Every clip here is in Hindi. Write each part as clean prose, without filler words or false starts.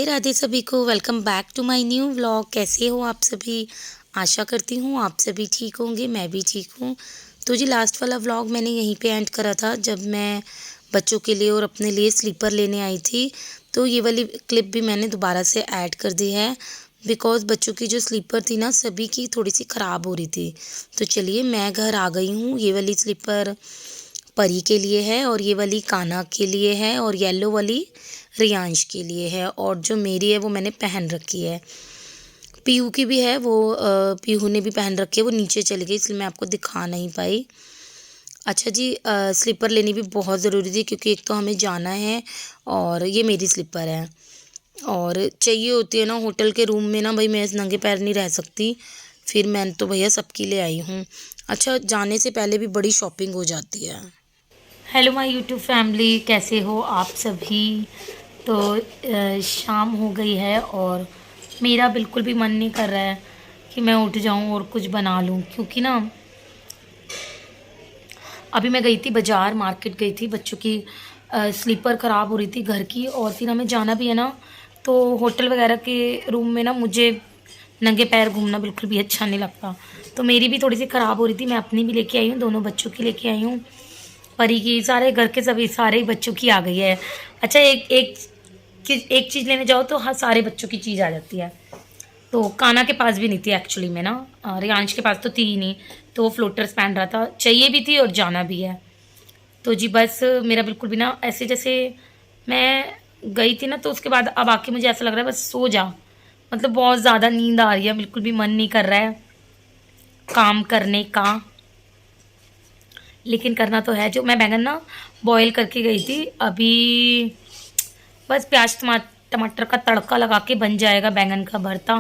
राधे राधे सभी को। Welcome back to my new vlog. कैसे हो आप सभी? आशा करती हूँ आप सभी ठीक होंगे, मैं भी ठीक हूँ। तो जी लास्ट वाला व्लॉग मैंने यहीं पे एंड करा था जब मैं बच्चों के लिए और अपने लिए स्लीपर लेने आई थी। तो ये वाली क्लिप भी मैंने दोबारा से ऐड कर दी है बिकॉज़ बच्चों की जो स्लीपर थी ना सभी की थोड़ी सी ख़राब हो रही थी। तो चलिए मैं घर आ गई हूँ। ये वाली स्लीपर परी के लिए है और ये वाली कान्हा के लिए है और येलो वाली रियांश के लिए है और जो मेरी है वो मैंने पहन रखी है। पीहू की भी है, वो पीहू ने भी पहन रखी है, वो नीचे चली गई इसलिए मैं आपको दिखा नहीं पाई। अच्छा जी, स्लीपर लेनी भी बहुत ज़रूरी थी क्योंकि एक तो हमें जाना है और ये मेरी स्लीपर है और चाहिए होती है ना होटल के रूम में ना भाई, मैं नंगे पैर नहीं रह सकती। फिर मैं तो भैया सबके लिए आई हूँ। अच्छा, जाने से पहले भी बड़ी शॉपिंग हो जाती है। हेलो माय यूट्यूब फैमिली, कैसे हो आप सभी? तो शाम हो गई है और मेरा बिल्कुल भी मन नहीं कर रहा है कि मैं उठ जाऊं और कुछ बना लूं क्योंकि ना अभी मैं गई थी बाज़ार, मार्केट गई थी। बच्चों की स्लीपर ख़राब हो रही थी घर की और फिर हमें जाना भी है ना, तो होटल वगैरह के रूम में ना मुझे नंगे पैर घूमना बिल्कुल भी अच्छा नहीं लगता। तो मेरी भी थोड़ी सी ख़राब हो रही थी, मैं अपनी भी लेके आई हूँ, दोनों बच्चों की लेके आई हूँ। परी की, सारे घर के सभी सारे ही बच्चों की आ गई है। अच्छा, एक चीज़ लेने जाओ तो हाँ सारे बच्चों की चीज़ आ जाती है। तो कान्हा के पास भी नहीं थी एक्चुअली में ना, रियांश के पास तो थी ही नहीं। तो वो फ्लोटर्स पहन रहा था, चाहिए भी थी और जाना भी है। तो जी बस मेरा बिल्कुल भी ना ऐसे जैसे मैं गई थी ना तो उसके बाद अब आके मुझे ऐसा लग रहा है बस सो जा। मतलब बहुत ज़्यादा नींद आ रही है, बिल्कुल भी मन नहीं कर रहा है काम करने का, लेकिन करना तो है। जो मैं बैंगन ना बॉईल करके गई थी अभी, बस प्याज टमाटर का तड़का लगा के बन जाएगा बैंगन का भरता।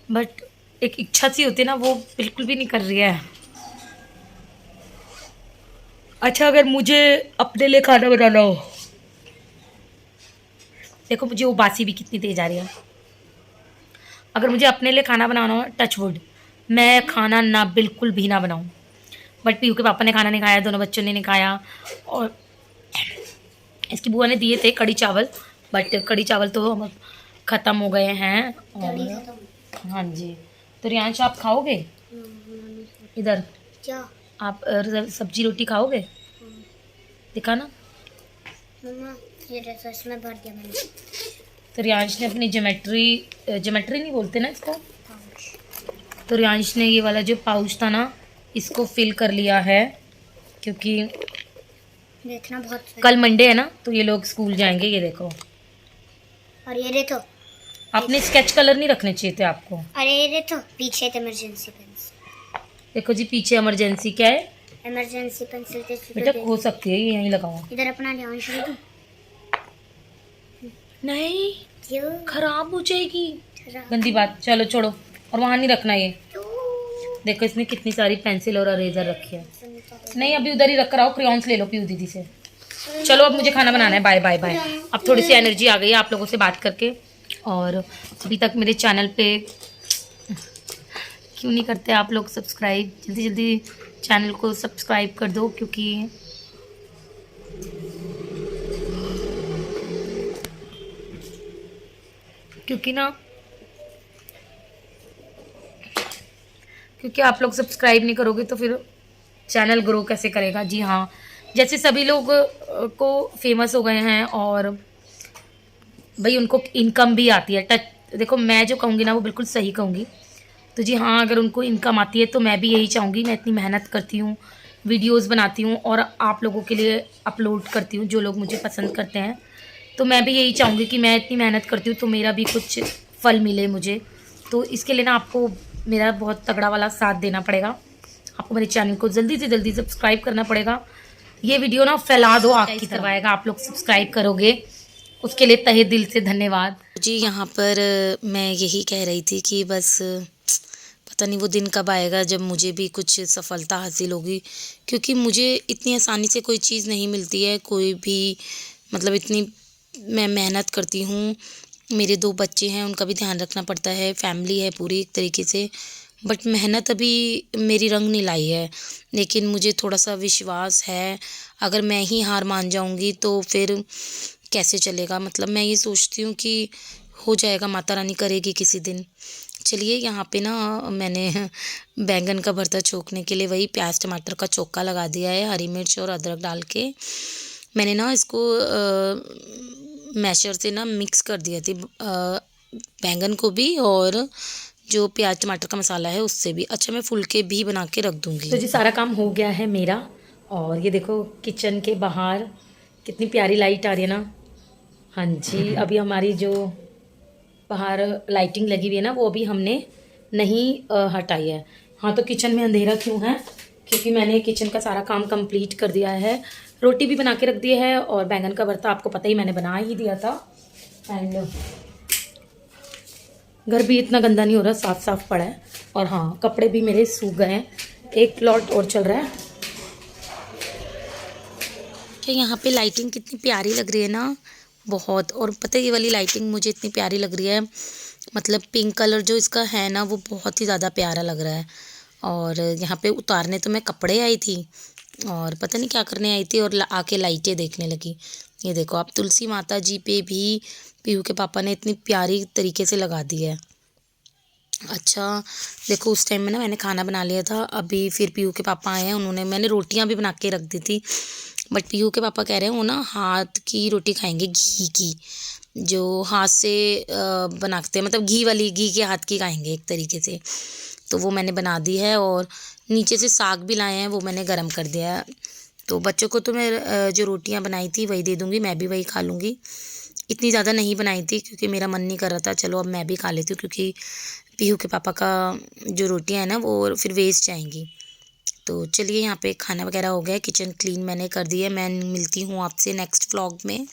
बट एक इच्छा सी होती है ना, वो बिल्कुल भी नहीं कर रही है। अच्छा, अगर मुझे अपने लिए खाना बनाना हो, देखो मुझे वो बासी भी कितनी तेज आ रही है। अगर मुझे अपने लिए खाना बनाना हो, टच वुड, मैं खाना ना बिल्कुल भी ना बनाऊं। बट पीयू के पापा ने खाना नहीं खाया, दोनों बच्चों ने नहीं खाया और इसकी बुआ ने दिए थे कड़ी चावल, बट कड़ी चावल तो हम ख़त्म हो गए हैं। और हाँ जी, तो रियांश आप खाओगे इधर? क्या आप सब्जी रोटी खाओगे? दिखाना। ये देखो इसमें भर दिया मैंने। तो रियांश ने अपनी ज्योमेट्री नहीं बोलते ना इसको, तो रियांश ने ये वाला जो पाउच था ना इसको फिल कर लिया है क्योंकि देखना बहुत कल मंडे है ना तो ये लोग स्कूल जाएंगे। ये देखो, और ये देखो आपने स्केच कलर नहीं रखने चाहिए थे आपको। अरे ये देखो पीछे इमरजेंसी पेंसिल, देखो जी पीछे इमरजेंसी क्या है, इमरजेंसी पेंसिल बेटा हो सकती है, यहीं लगाओ। इधर अपना ध्यान शुरू दो। नहीं क्यों खराब हो जाएगी, गंदी बात, चलो छोड़ो। और वहाँ नहीं रखना ये, देखो इसने कितनी सारी पेंसिल और अरेजर रखी है। नहीं अभी उधर ही रख कर आओ, क्रेयॉन्स ले लो पीयू दीदी से। चलो अब मुझे खाना बनाना है, बाय बाय बाय। अब थोड़ी सी एनर्जी आ गई है आप लोगों से बात करके। और अभी तक मेरे चैनल पे क्यों नहीं करते आप लोग सब्सक्राइब? जल्दी जल्दी चैनल को सब्सक्राइब कर दो क्योंकि ना क्योंकि आप लोग सब्सक्राइब नहीं करोगे तो फिर चैनल ग्रो कैसे करेगा? जी हाँ, जैसे सभी लोग को फेमस हो गए हैं और भाई उनको इनकम भी आती है। टच देखो, मैं जो कहूँगी ना वो बिल्कुल सही कहूँगी। तो जी हाँ, अगर उनको इनकम आती है तो मैं भी यही चाहूँगी। मैं इतनी मेहनत करती हूँ, वीडियोस बनाती हूँ और आप लोगों के लिए अपलोड करती हूँ जो लोग मुझे पसंद करते हैं। तो मैं भी यही चाहूँगी कि मैं इतनी मेहनत करती हूँ तो मेरा भी कुछ फल मिले मुझे। तो इसके लिए ना आपको मेरा बहुत तगड़ा वाला साथ देना पड़ेगा। आपको मेरे चैनल को जल्दी से जल्दी सब्सक्राइब करना पड़ेगा। ये वीडियो ना फैला दो, आपकी करवाएगा, आप लोग सब्सक्राइब करोगे उसके लिए तहे दिल से धन्यवाद जी। यहाँ पर मैं यही कह रही थी कि बस पता नहीं वो दिन कब आएगा जब मुझे भी कुछ सफलता हासिल होगी, क्योंकि मुझे इतनी आसानी से कोई चीज़ नहीं मिलती है। कोई भी मतलब इतनी मैं मेहनत करती हूँ, मेरे 2 बच्चे हैं उनका भी ध्यान रखना पड़ता है, फैमिली है पूरी एक तरीके से। बट मेहनत अभी मेरी रंग नहीं लाई है, लेकिन मुझे थोड़ा सा विश्वास है अगर मैं ही हार मान जाऊंगी तो फिर कैसे चलेगा। मतलब मैं ये सोचती हूँ कि हो जाएगा, माता रानी करेगी किसी दिन। चलिए यहाँ पे ना मैंने बैंगन का भरता छोंकने के लिए वही प्याज टमाटर का चोखा लगा दिया है, हरी मिर्च और अदरक डाल के। मैंने ना इसको मैशर से ना मिक्स कर दिया थी, बैंगन को भी और जो प्याज टमाटर का मसाला है उससे भी। अच्छा, मैं फुलके भी बना के रख दूँगी। तो जी सारा काम हो गया है मेरा। और ये देखो किचन के बाहर कितनी प्यारी लाइट आ रही है ना। हाँ जी, अभी हमारी जो बाहर लाइटिंग लगी हुई है ना वो अभी हमने नहीं हटाई है। हाँ, तो किचन में अंधेरा क्यों है? क्योंकि मैंने किचन का सारा काम कंप्लीट कर दिया है। रोटी भी बना के रख दी है और बैंगन का भरता आपको पता ही मैंने बना ही दिया था। एंड घर भी इतना गंदा नहीं हो रहा, साफ साफ पड़ा है। और हाँ, कपड़े भी मेरे सूख गए हैं। एक लॉट और चल रहा है। क्या यहाँ पे लाइटिंग कितनी प्यारी लग रही है ना, बहुत। और पता है ये वाली लाइटिंग मुझे इतनी प्यारी लग रही है, मतलब पिंक कलर जो इसका है ना वो बहुत ही ज़्यादा प्यारा लग रहा है। और यहाँ पे उतारने तो मैं कपड़े आई थी और पता नहीं क्या करने आई थी, और आके लाइटें देखने लगी। ये देखो आप, तुलसी माता जी पे भी पीहू के पापा ने इतनी प्यारी तरीके से लगा दी है। अच्छा, देखो उस टाइम में ना मैंने खाना बना लिया था। अभी फिर पीहू के पापा आए हैं, उन्होंने, मैंने रोटियां भी बना के रख दी थी, बट पीहू के पापा कह रहे हैं वो ना हाथ की रोटी खाएंगे, घी की, जो हाथ से बनाते हैं, मतलब घी वाली, घी के हाथ की खाएंगे एक तरीके से। तो वो मैंने बना दी है। और नीचे से साग भी लाए हैं, वो मैंने गरम कर दिया है। तो बच्चों को तो मैं जो रोटियां बनाई थी वही दे दूँगी, मैं भी वही खा लूँगी। इतनी ज़्यादा नहीं बनाई थी क्योंकि मेरा मन नहीं कर रहा था। चलो अब मैं भी खा लेती हूँ, क्योंकि पीहू के पापा का जो रोटियां हैं ना वो फिर वेस्ट जाएंगी। तो चलिए, यहाँ पे खाना वगैरह हो गया है, किचन क्लीन मैंने कर दी है। मैं मिलती हूँ आपसे नेक्स्ट व्लॉग में।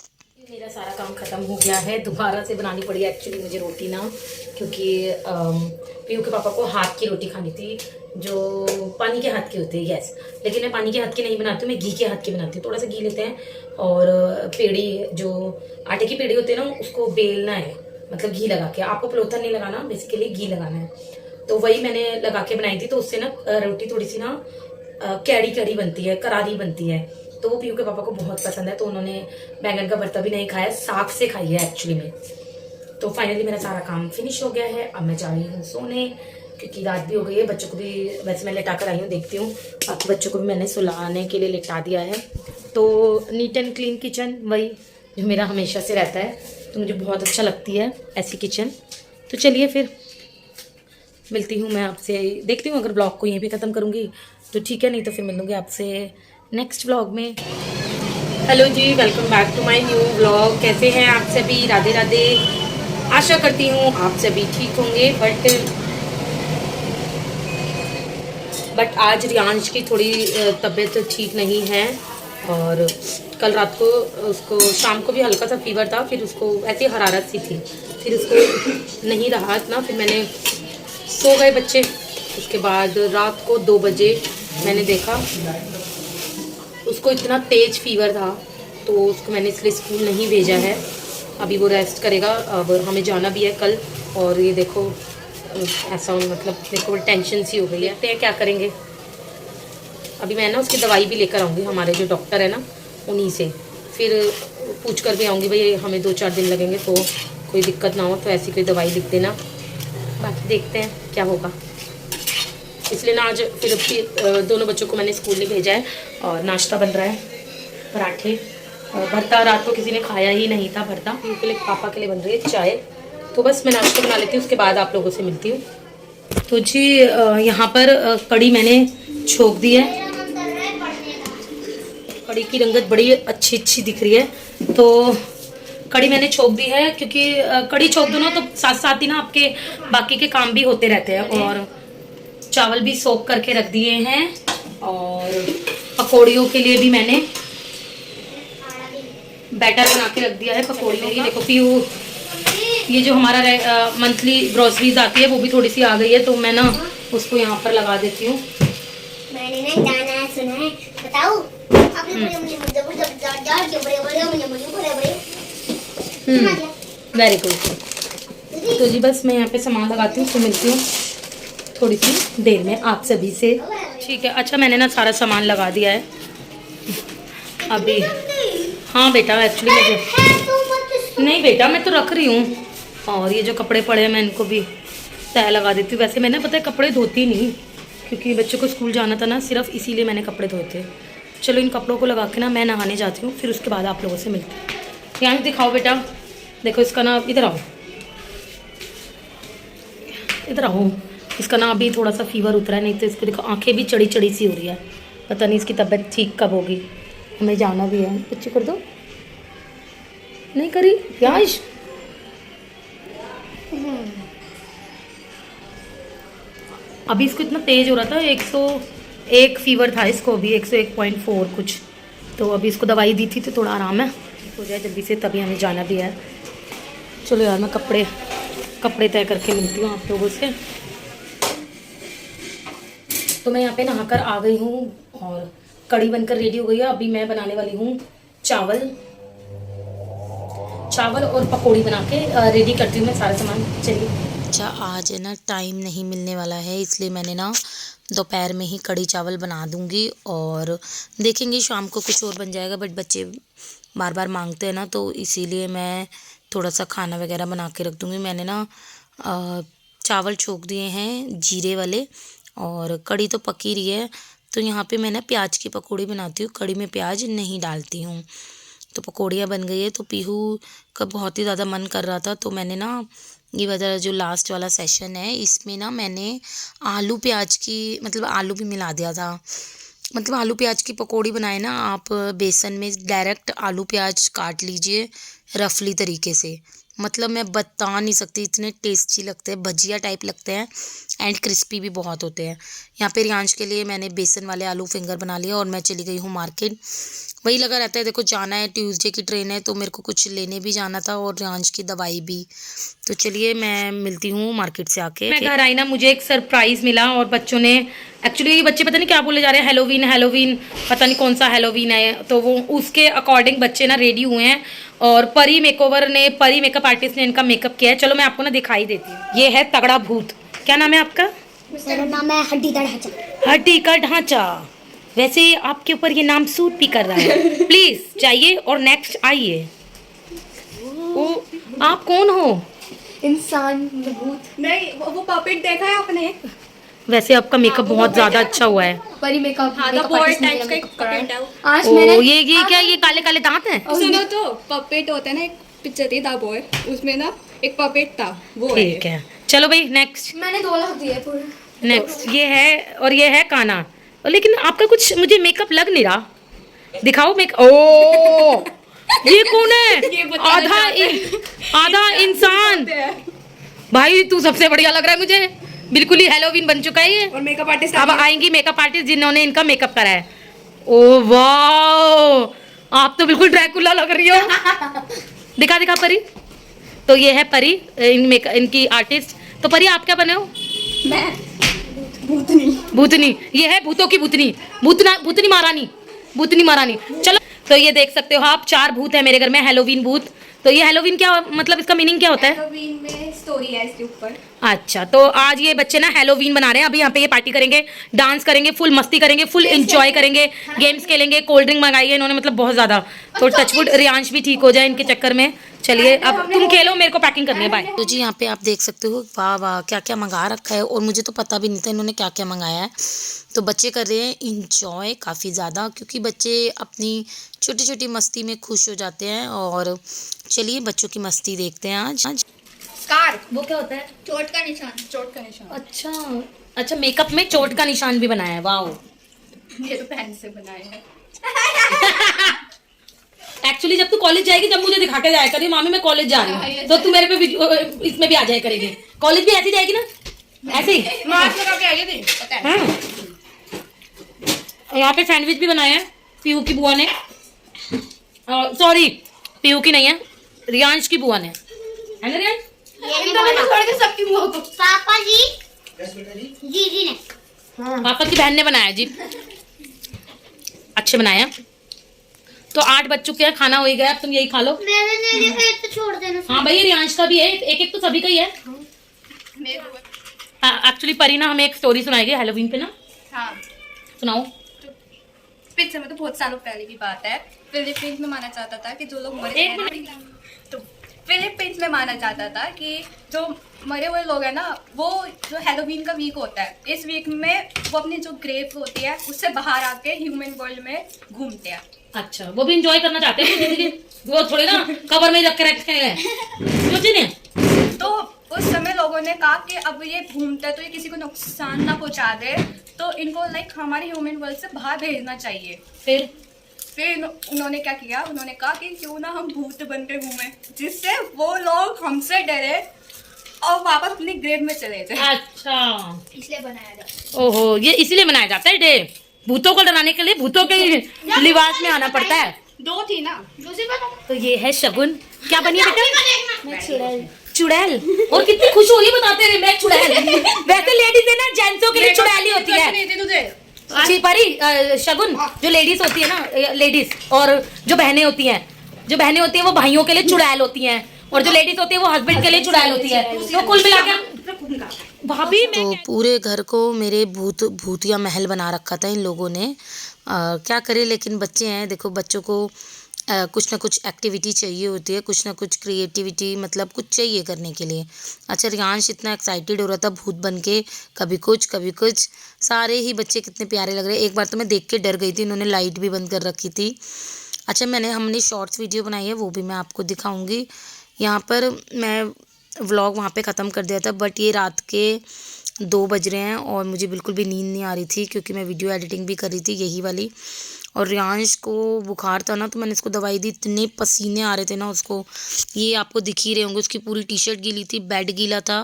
मेरा सारा काम ख़त्म हो गया है। दोबारा से बनानी पड़ी एक्चुअली मुझे रोटी ना, क्योंकि पीहू के पापा को हाथ की रोटी खानी थी, जो पानी के हाथ की होती है। यस, लेकिन मैं पानी के हाथ की नहीं बनाती हूँ, मैं घी के हाथ की बनाती हूँ। थोड़ा सा घी लेते हैं और पेड़ी, जो आटे की पेड़ी होती है ना, उसको बेलना है, मतलब घी लगा के। आपको पलोथन नहीं लगाना, बेसिकली घी लगाना है। तो वही मैंने लगा के बनाई थी, तो उससे ना रोटी थोड़ी सी ना कैड़ी कैड़ी बनती है, करारी बनती है। तो वो पीहू के पापा को बहुत पसंद है, तो उन्होंने बैंगन का भरता भी नहीं खाया, साग से खाई है एक्चुअली में। तो फाइनली मेरा सारा काम फिनिश हो गया है। अब मैं जा रही हूँ सोने, क्योंकि रात भी हो गई है। बच्चों को भी वैसे मैं लेटा कर आई हूँ, देखती हूँ। बाकी बच्चों को भी मैंने सुलाने के लिए लेटा दिया है। तो नीट एंड क्लीन किचन, वही जो मेरा हमेशा से रहता है, तो मुझे बहुत अच्छा लगती है ऐसी किचन। तो चलिए फिर मिलती हूँ मैं आपसे, देखती हूँ अगर ब्लॉग को यहीं पे ख़त्म करूँगी तो ठीक है, नहीं तो फिर मिलूँगी आपसे नेक्स्ट व्लॉग में। हेलो जी, welcome back to my new vlog. कैसे हैं आप सभी? राधे राधे। आशा करती हूँ आप सभी ठीक होंगे। बट आज रियांश की थोड़ी तबीयत ठीक नहीं है, और कल रात को उसको, शाम को भी हल्का सा फीवर था, फिर उसको ऐसी हरारत सी थी, फिर उसको नहीं रहा ना, फिर मैंने, सो गए बच्चे। उसके बाद रात को 2 बजे मैंने देखा उसको इतना तेज फीवर था, तो उसको मैंने इसलिए स्कूल नहीं भेजा है। अभी वो रेस्ट करेगा, अब हमें जाना भी है कल। और ये देखो ऐसा, मतलब देखो टेंशन सी हो गई है। देखते हैं क्या करेंगे। अभी मैं ना उसकी दवाई भी लेकर आऊँगी, हमारे जो डॉक्टर है ना उन्हीं से, फिर पूछ कर भी आऊँगी भाई हमें 2-4 दिन लगेंगे, तो कोई दिक्कत ना हो तो ऐसी कोई दवाई लिख देना। बाकी देखते हैं क्या होगा। इसलिए ना आज फिर दोनों बच्चों को मैंने स्कूल नहीं भेजा है। और नाश्ता बन रहा है, पराठे। भरता रात को किसी ने खाया ही नहीं था भरता, उनके लिए, पापा के लिए बन रही है चाय। तो बस मैं नाश्ता बना लेती हूँ, उसके बाद आप लोगों से मिलती हूँ। तो जी यहाँ पर कड़ी मैंने छोंक दी है। कड़ी की रंगत बड़ी अच्छी अच्छी दिख रही है, तो कड़ी मैंने छोंक दी है, क्योंकि कड़ी छोंक दो ना तो साथ साथ ही ना आपके बाकी के काम भी होते रहते हैं। और चावल भी सोक करके रख दिए हैं, और पकौड़ियों के लिए भी मैंने बैटर बना के रख दिया है पकौड़ियों की। देखो पीहू, ये जो हमारा मंथली ग्रोसरीज आती है वो भी थोड़ी सी आ गई है, तो मैं ना उसको यहाँ पर लगा देती हूँ। मैंने ना गाना सुना है, बताऊं? Very good. तो जी बस मैं यहाँ पे सामान लगाती हूँ, तो मिलती हूँ थोड़ी सी देर में आप सभी से, ठीक है? अच्छा, मैंने ना सारा सामान लगा दिया है अभी। हाँ बेटा, एक्चुअली मुझे नहीं बेटा, मैं तो रख रही हूँ। और ये जो कपड़े पड़े हैं मैं इनको भी तय लगा देती हूँ। वैसे मैंने पता है कपड़े धोती नहीं, क्योंकि बच्चों को स्कूल जाना था ना, सिर्फ इसीलिए मैंने कपड़े धोए थे। चलो इन कपड़ों को लगा के ना मैं नहाने जाती हूँ, फिर उसके बाद आप लोगों से मिलती हूँ। यहाँ दिखाओ बेटा, देखो इसका ना, इधर आओ, इधर आओ। इसका ना अभी थोड़ा सा फीवर उतरा है, नहीं तो इसको देखो आंखें भी चढ़ी चढ़ी सी हो रही है। पता नहीं इसकी तबीयत ठीक कब होगी, हमें जाना भी है। बच्ची कर दो, नहीं करी याश। अभी इसको इतना तेज हो रहा था, 101 फीवर था इसको, अभी 101.4 कुछ। तो अभी इसको दवाई दी थी तो थोड़ा आराम है, हो जाए जल्दी से, तभी हमें जाना भी है। चलो यार, मैं कपड़े तय करके मिलती हूँ आप लोगों से। तो मैं यहाँ पे नहाकर आ गई हूँ और कढ़ी बनकर रेडी हो गई है। अभी मैं बनाने वाली हूँ चावल और पकौड़ी बना के रेडी करती हूँ मैं सारा सामान। चलिए। अच्छा, आज है ना टाइम नहीं मिलने वाला है, इसलिए मैंने ना दोपहर में ही कढ़ी चावल बना दूँगी और देखेंगे शाम को कुछ और बन जाएगा। बट बच्चे बार बार मांगते हैं ना, तो इसीलिए मैं थोड़ा सा खाना वगैरह बना के रख दूँगी। मैंने ना चावल छोक दिए हैं जीरे वाले, और कढ़ी तो पक ही रही है। तो यहाँ पे मैं ना प्याज की पकौड़ी बनाती हूँ, कढ़ी में प्याज नहीं डालती हूँ। तो पकौड़ियाँ बन गई है। तो पीहू का बहुत ही ज़्यादा मन कर रहा था, तो मैंने ना ये वाला जो लास्ट वाला सेशन है इसमें ना मैंने आलू प्याज की, मतलब आलू भी मिला दिया था। मतलब आलू प्याज की पकौड़ी बनाए ना आप, बेसन में डायरेक्ट आलू प्याज काट लीजिए रफली तरीके से, मतलब मैं बता नहीं सकती, इतने टेस्टी लगते हैं, भजिया टाइप लगते हैं एंड क्रिस्पी भी बहुत होते हैं। यहाँ पे रियांश के लिए मैंने बेसन वाले आलू फिंगर बना लिया और मैं चली गई हूँ मार्केट। वही लगा रहता है, देखो जाना है, ट्यूसडे की ट्रेन है, तो मेरे को कुछ लेने भी जाना था और रियांश की दवाई भी। तो चलिए मैं मिलती हूँ मार्केट से आके। मैं घर आई ना, मुझे एक सरप्राइज़ मिला और बच्चों ने, एक्चुअली ये बच्चे पता नहीं क्या बोले जा रहे हैं, हेलोवीन, पता नहीं कौन सा हेलोवीन है। तो वो उसके अकॉर्डिंग बच्चे ना रेडी हुए हैं और परी मेकअप आर्टिस्ट ने इनका मेकअप किया है। चलो मैं आपको ना दिखाई देती हूँ। ये है तगड़ा भूत। क्या नाम है आपका? मेरा नाम है हड्डी का ढांचा। हड्डी का ढांचा। वैसे आपके ऊपर ये नाम सूट भी कर रहा है। प्लीज जाइए और नेक्स्ट आइए। ओ, आप कौन हो? इंसान भूत नहीं, वो पपेट देखा है आपने? वैसे आपका मेकअप बहुत ज्यादा अच्छा हुआ है। परी मेकअप आज ओ, मैंने ये क्या, ये काले काले दांत हैं? सुनो तो, पपेट होता है ना, एक पिक्चर थी द बॉय, उसमें ना एक पपेट था, वो ठीक है। चलो भाई नेक्स्ट। मैंने 2 लाख दिए पूरे। नेक्स्ट ये है, और ये है काना। लेकिन आपका कुछ मुझे मेकअप लग नहीं रहा, दिखाओ मेकअप। ओ, ये कौन है? आधा इंसान। भाई तू सबसे बढ़िया लग रहा है मुझे, बिल्कुल ही हेलोवीन बन चुका है ये। और मेकअप आर्टिस्ट अब आएंगी मेकअप आर्टिस्ट जिन्होंने इनका मेकअप करा है। ओ वाह, आप तो बिल्कुल ड्रैकुला लग रही हो। दिखा परी। तो ये है परी, इनकी आर्टिस्ट। तो परी आप क्या बने हो? मैं भूतनी। ये है भूतों की भूतनी महारानी। चलो, तो ये देख सकते हो आप, 4 भूत है मेरे घर में, हेलोवीन भूत। तो ये हेलोवीन क्या, मतलब इसका मीनिंग क्या होता है? हेलोवीन में स्टोरी है इसके ऊपर। अच्छा, तो आज ये बच्चे ना हेलोवीन बना रहे हैं। अभी यहाँ पे ये पार्टी करेंगे, डांस करेंगे, फुल मस्ती करेंगे, फुल एंजॉय करेंगे, गेम्स खेलेंगे, कोल्ड ड्रिंक मंगाई है इन्होंने, मतलब बहुत ज्यादा। तो टचवुड रियांश भी ठीक हो जाए इनके चक्कर में। चलिए अब तुम खेलो, मेरे को पैकिंग करनी है, बाय। तो जी यहाँ पे आप देख सकते हो, वाह वाह क्या क्या मंगा रखा है, और मुझे तो पता भी नहीं था इन्होंने क्या क्या मंगाया है। तो बच्चे कर रहे हैं इंजॉय काफ़ी ज़्यादा, क्योंकि बच्चे अपनी छोटी छोटी मस्ती में खुश हो जाते हैं। और चलिए बच्चों की मस्ती देखते हैं आज। स्कार, वो क्या होता है? चोट का निशान। अच्छा, मेकअप में चोट का निशान भी बनाया है, वाओ। ये तो पेन से बनाया है। एक्चुअली जब तू कॉलेज जाएगी जब मुझे दिखा के जाया करी, मामी मैं कॉलेज जा रही हूँ, तो तू मेरे पे इसमें भी आ जाया करेगी। कॉलेज भी ऐसे जाएगी ना, ऐसे ही मास्क लगा के आई थी, पता है। हाँ। यहाँ पे सैंडविच भी बनाया है पीहू की बुआ ने, सॉरी पीहू की नहीं है, रियांश की बुआ ने, है ना रियांश? सबकी मुंह को पापा जी जी ने, पापा की बहन ने बनाया जी, अच्छे बनाया। तो 8 बज चुके हैं, खाना हो ही गया, अब तुम यही खा लो। मेरे एक तो छोड़ देना। हाँ भाई, रियांश का भी है, एक तो सभी का ही है। एक्चुअली परी ना हमें एक स्टोरी सुनाएगी हेलोवीन पे ना। हाँ, सुनाओ। पिक्चर में तो बहुत सालों पहले की बात है, फिलीपींस में माना जाता था कि जो लोग मरे हैं ना, तो फिलीपींस में माना जाता था कि जो मरे हुए लोग हैं ना, वो जो हैलोवीन का वीक होता है, इस वीक में वो अपनी जो ग्रेव होती है उससे बाहर आके ह्यूमन वर्ल्ड में घूमते हैं। अच्छा, वो भी इंजॉय करना चाहते हैं जिंदगी, वो थोड़ी ना कवर में ही रख के रखते हैं, सोचिए ना। तो उस समय लोगों ने कहा कि अब ये घूमता है तो ये किसी को नुकसान ना पहुंचा दे, तो इनको लाइक हमारे ह्यूमन वर्ल्ड से बाहर भेजना चाहिए। फिर उन्होंने क्या किया, उन्होंने कहा कि क्यों ना हम भूत बन के घूमें, जिससे वो लोग हमसे डरे और वापस अपनी ग्रेव में चले जाए। अच्छा, इसलिए बनाया जाता है। ओहो, ये इसीलिए मनाया जाता है डे, भूतों को डराने के लिए भूतों के लिबास में आना पड़ता है। दो थी ना, दूसरी बात तो ये है शगुन। क्या बनी है बेटा? चुड़ैल। और कितनी खुश हो रही है बताते रहे, मैं चुड़ैल। वैसे लेडीज है ना, जेंट्सों के लिए चुड़ैल ही होती है। जी परी, शगुन जो लेडीज होती है ना, लेडीज और जो बहनें होती हैं वो भाइयों के लिए चुड़ैल होती हैं, और जो लेडीज होती है वो हस्बैंड के लिए चुड़ैल होती है। तो कुल मिला के भाभी तो पूरे घर को मेरे भूतिया महल बना रखा था इन लोगों ने। क्या करें, लेकिन बच्चे हैं, देखो बच्चों को कुछ ना कुछ एक्टिविटी चाहिए होती है, कुछ ना कुछ क्रिएटिविटी, मतलब कुछ चाहिए करने के लिए। अच्छा, रियांश इतना एक्साइटेड हो रहा था भूत बन के, कभी कुछ, सारे ही बच्चे कितने प्यारे लग रहे। एक बार तो मैं देख के डर गई थी, इन्होंने लाइट भी बंद कर रखी थी। अच्छा, हमने शॉर्ट्स वीडियो बनाई है, वो भी मैं आपको दिखाऊंगी। यहाँ पर मैं व्लॉग वहाँ पे ख़त्म कर दिया था, बट ये रात के 2 बज रहे हैं और मुझे बिल्कुल भी नींद नहीं आ रही थी, क्योंकि मैं वीडियो एडिटिंग भी कर रही थी यही वाली। और रियांश को बुखार था ना, तो मैंने इसको दवाई दी, इतने पसीने आ रहे थे ना उसको, ये आपको दिख ही रहे होंगे, उसकी पूरी टी शर्ट गीली थी, बेड गीला था।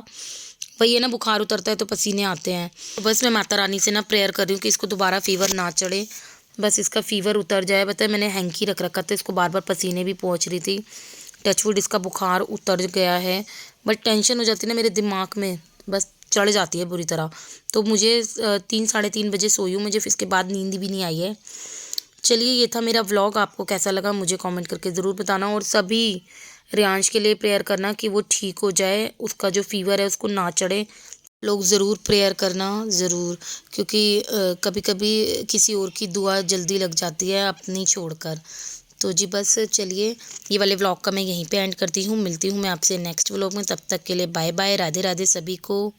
वही है ना, बुखार उतरता है तो पसीने आते हैं। तो बस मैं माता रानी से ना प्रेयर कर रही हूँ कि इसको दोबारा फीवर ना चढ़े, बस इसका फीवर उतर जाए। पता है, मैंने हैंकी रख रखा था, इसको बार बार पसीने भी पहुँच रही थी। टचवुड इसका बुखार उतर गया है, बट टेंशन हो जाती है ना मेरे दिमाग में, बस चढ़ जाती है बुरी तरह। तो मुझे 3 साढ़े 3 बजे सोई हूँ, मुझे फिर इसके बाद नींद भी नहीं आई है। चलिए, ये था मेरा व्लॉग, आपको कैसा लगा मुझे कमेंट करके ज़रूर बताना, और सभी रियांश के लिए प्रेयर करना कि वो ठीक हो जाए, उसका जो फीवर है उसको ना चढ़े। लोग ज़रूर प्रेयर करना ज़रूर, क्योंकि कभी कभी किसी और की दुआ जल्दी लग जाती है अपनी छोड़कर। तो जी बस चलिए, ये वाले व्लॉग का मैं यहीं पे एंड करती हूँ। मिलती हूँ मैं आपसे नेक्स्ट व्लॉग में, तब तक के लिए बाय बाय, राधे राधे सभी को।